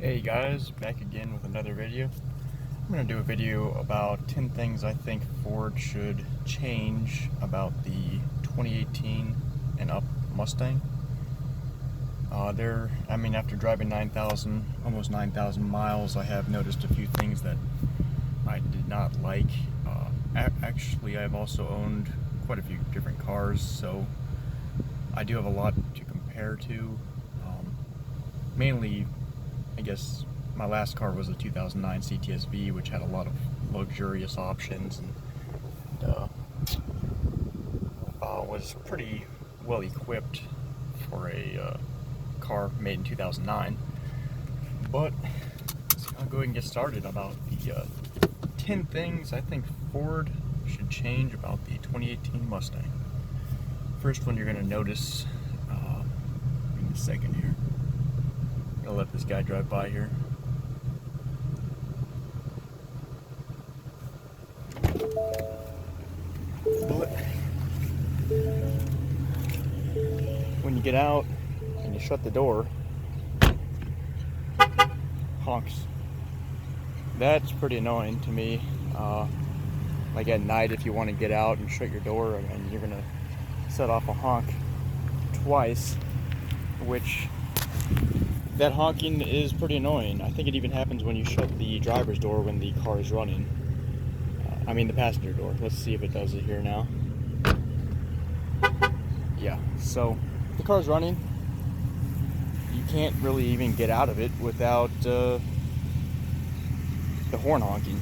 Hey guys, back again with another video. I'm going to do a video about 10 things I think Ford should change about the 2018 and up Mustang. After driving almost 9,000 miles, I have noticed a few things that I did not like. Actually, I've also owned quite a few different cars, so I do have a lot to compare to. Mainly, I guess my last car was a 2009 CTSV, which had a lot of luxurious options and was pretty well equipped for a car made in 2009. But I'll go ahead and get started about the 10 things I think Ford should change about the 2018 Mustang. First one you're going to notice, in a second here. I'll let this guy drive by here. But when you get out and you shut the door, honks. That's pretty annoying to me. Like at night, if you want to get out and shut your door, and you're gonna set off a honk twice, which that honking is pretty annoying. I think it even happens when you shut the driver's door when the car is running. The passenger door. Let's see if it does it here now. Yeah, so if the car's running, you can't really even get out of it without the horn honking.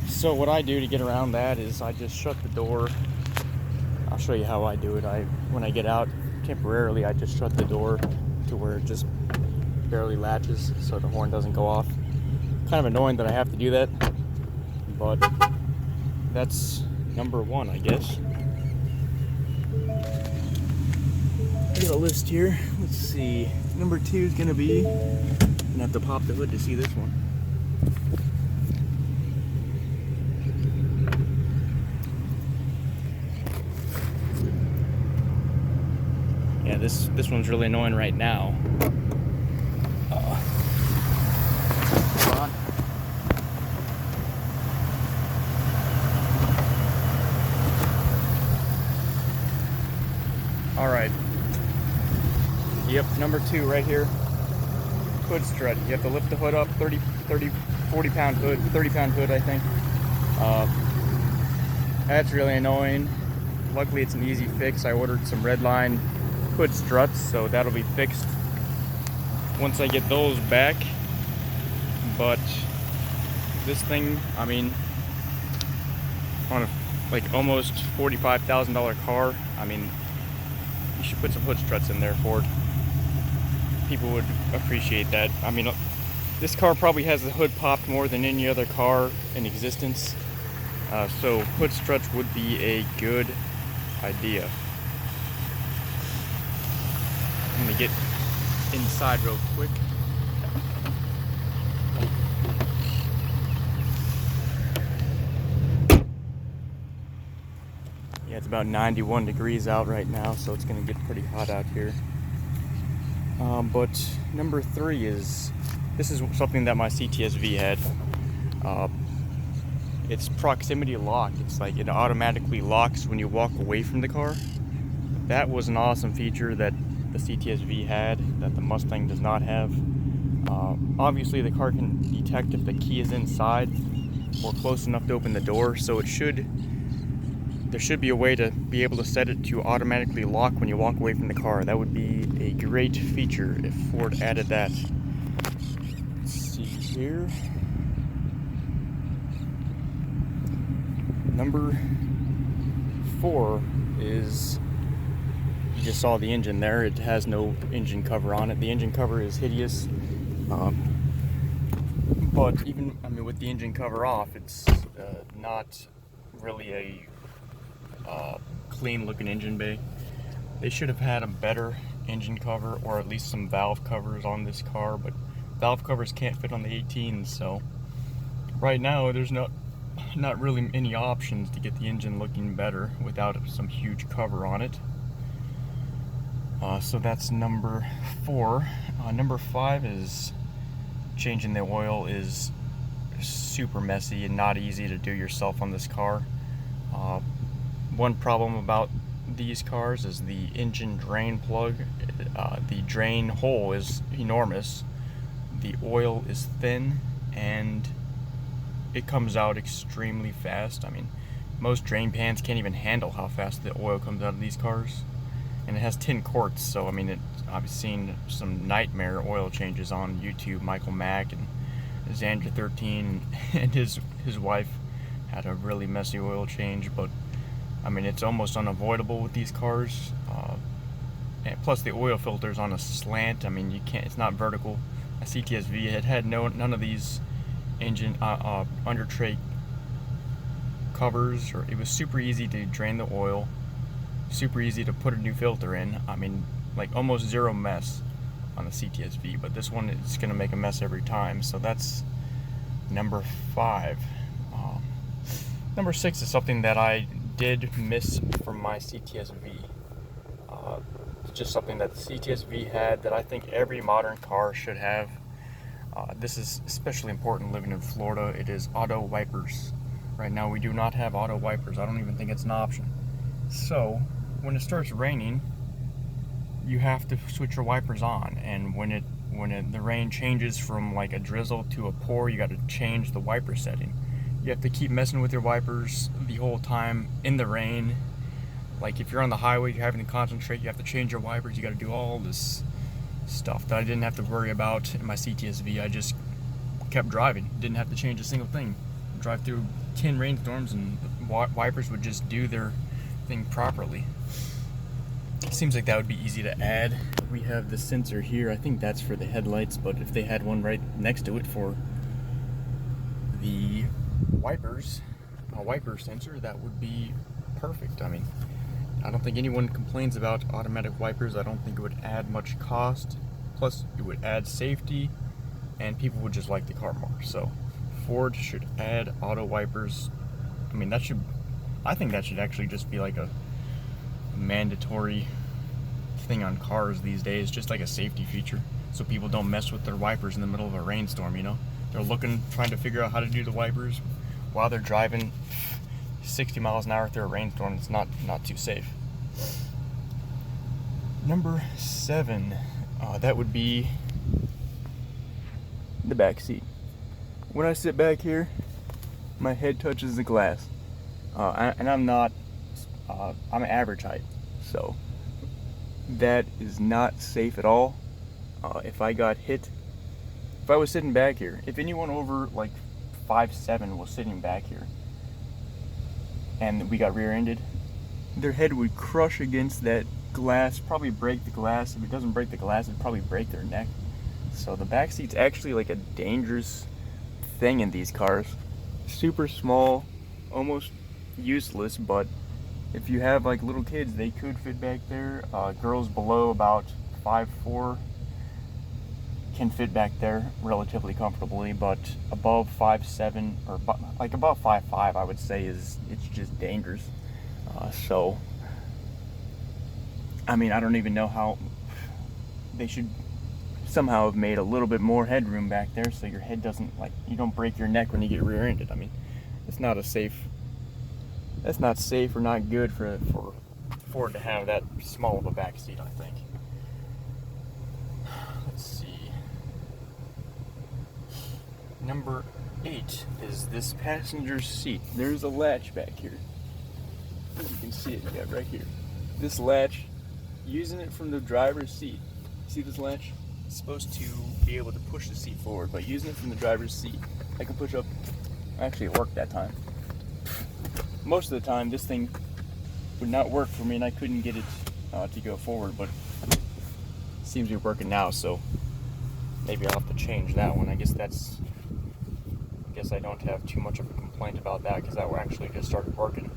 So what I do to get around that is I just shut the door. I'll show you how I do it. When I get out temporarily, I just shut the door to where it just barely latches so the horn doesn't go off. Kind of annoying that I have to do that, but that's number one, I guess. I got a list here. Let's see. Number two is gonna be, I'm gonna have to pop the hood to see this one. Yeah, this one's really annoying right now. Hold on. All right. Yep, number two right here. Hood strut. You have to lift the hood up, 40 pound hood, 30 pound hood, I think. That's really annoying. Luckily, it's an easy fix. I ordered some Redline hood struts, so that'll be fixed once I get those back. But this thing, on a almost $45,000 car, you should put some hood struts in there, Ford. People would appreciate that. This car probably has the hood popped more than any other car in existence, so hood struts would be a good idea. I'm gonna get inside real quick. Yeah, it's about 91 degrees out right now, so it's gonna get pretty hot out here. But number three is, this is something that my CTSV had. It's proximity lock. It's like it automatically locks when you walk away from the car. That was an awesome feature that the CTSV had that the Mustang does not have. Obviously the car can detect if the key is inside or close enough to open the door, so there should be a way to be able to set it to automatically lock when you walk away from the car. That would be a great feature if Ford added that. Let's see here. Number four is, you just saw the engine there. It has no engine cover on it. The engine cover is hideous. But even, with the engine cover off, it's not really a clean looking engine bay. They should have had a better engine cover, or at least some valve covers on this car, but valve covers can't fit on the 18s, so right now there's not really any options to get the engine looking better without some huge cover on it. So that's number 4. Number 5 is changing the oil is super messy and not easy to do yourself on this car. One problem about these cars is the engine drain plug. The drain hole is enormous. The oil is thin and it comes out extremely fast. I mean, most drain pans can't even handle how fast the oil comes out of these cars. And it has tin quarts, so I mean, I've seen some nightmare oil changes on YouTube. Michael Mack and Xander 13 and his wife had a really messy oil change, but I mean, it's almost unavoidable with these cars. And plus the oil filter's on a slant. I mean, you can't, it's not vertical. A CTSV had none of these engine under tray covers, or it was super easy to drain the oil, super easy to put a new filter in. I mean, like almost zero mess on the CTSV, but this one is going to make a mess every time. So that's number 5. Number 6 is something that I did miss from my CTSV. It's just something that the CTSV had that I think every modern car should have. This is especially important living in Florida. It is auto wipers. Right now we do not have auto wipers. I don't even think it's an option. So when it starts raining, you have to switch your wipers on, and when the rain changes from like a drizzle to a pour, you got to change the wiper setting. You have to keep messing with your wipers the whole time in the rain. Like if you're on the highway, you're having to concentrate, you have to change your wipers, you got to do all this stuff that I didn't have to worry about in my CTSV. I just kept driving, didn't have to change a single thing. Drive through 10 rainstorms and wipers would just do their thing properly. It seems like that would be easy to add. We have the sensor here. I think that's for the headlights, but if they had one right next to it for the wipers, a wiper sensor, that would be perfect. I mean, I don't think anyone complains about automatic wipers. I don't think it would add much cost. Plus, it would add safety, and people would just like the car more. So, Ford should add auto wipers. I mean, I think that should actually just be like a mandatory thing on cars these days, just like a safety feature, so people don't mess with their wipers in the middle of a rainstorm. You know, they're trying to figure out how to do the wipers while they're driving 60 miles an hour through a rainstorm. It's not too safe. Number 7, that would be the back seat. When I sit back here, my head touches the glass, and I'm an average height, so that is not safe at all. If I got hit, if I was sitting back here, if anyone over like 5'7" was sitting back here and we got rear-ended, their head would crush against that glass, probably break the glass. If it doesn't break the glass, it'd probably break their neck. So the back seat's actually like a dangerous thing in these cars. Super small, almost useless, but if you have like little kids, they could fit back there. Girls below about 5'4" can fit back there relatively comfortably, but above 5'7" or like above 5'5", I would say it's just dangerous. So I mean, I don't even know how they should somehow have made a little bit more headroom back there so your head doesn't, like, you don't break your neck when you get rear-ended. I mean, it's not safe or not good for Ford to have that small of a back seat, I think. Let's see. Number 8 is this passenger seat. There's a latch back here. You can see it, yeah, right here. This latch, using it from the driver's seat. See this latch? It's supposed to be able to push the seat forward, but using it from the driver's seat, I can push up. Actually, it worked that time. Most of the time, this thing would not work for me, and I couldn't get it to go forward, but it seems to be working now, so maybe I'll have to change that one. I guess I don't have too much of a complaint about that, because that actually just started working.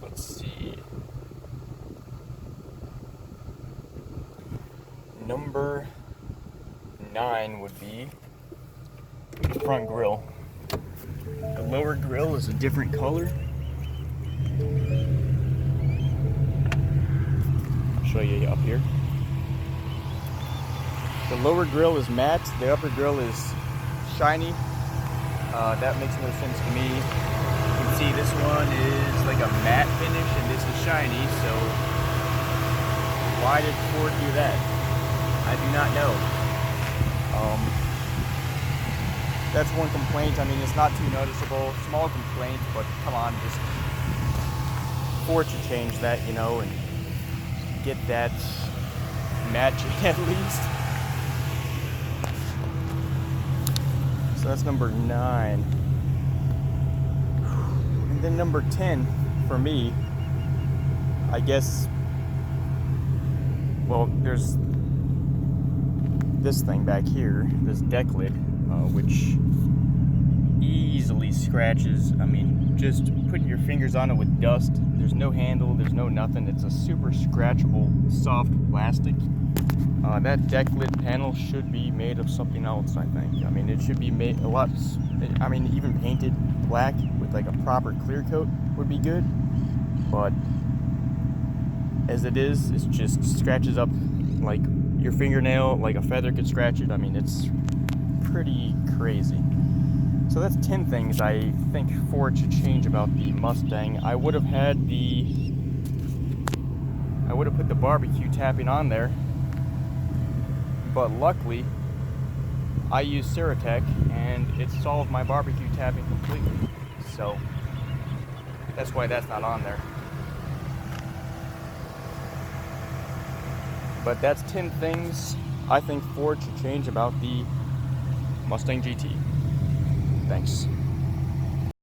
Let's see. Number 9 would be the front grille. The lower grille is a different color. I'll show you up here. The lower grille is matte, the upper grille is shiny. That makes no sense to me. You can see this one is like a matte finish and this is shiny, so why did Ford do that? I do not know. That's one complaint. I mean, it's not too noticeable. Small complaint, but come on, just Ford should change that, you know, and get that matching at least. So that's number 9. And then number 10 for me, I guess, well, there's this thing back here, this deck lid, which easily scratches. I mean, just putting your fingers on it with dust. There's no handle, there's no nothing. It's a super scratchable, soft plastic. That deck lid panel should be made of something else, I think. I mean, it should be made a lot, I mean, even painted black with like a proper clear coat would be good. But as it is, it just scratches up like your fingernail, like a feather could scratch it. I mean, it's pretty crazy. So that's 10 things I think Ford should change about the Mustang. I would have put the barbecue tapping on there, but luckily I use Ceratec and it solved my barbecue tapping completely. So that's why that's not on there. But that's 10 things I think Ford should change about the Mustang GT. Thanks.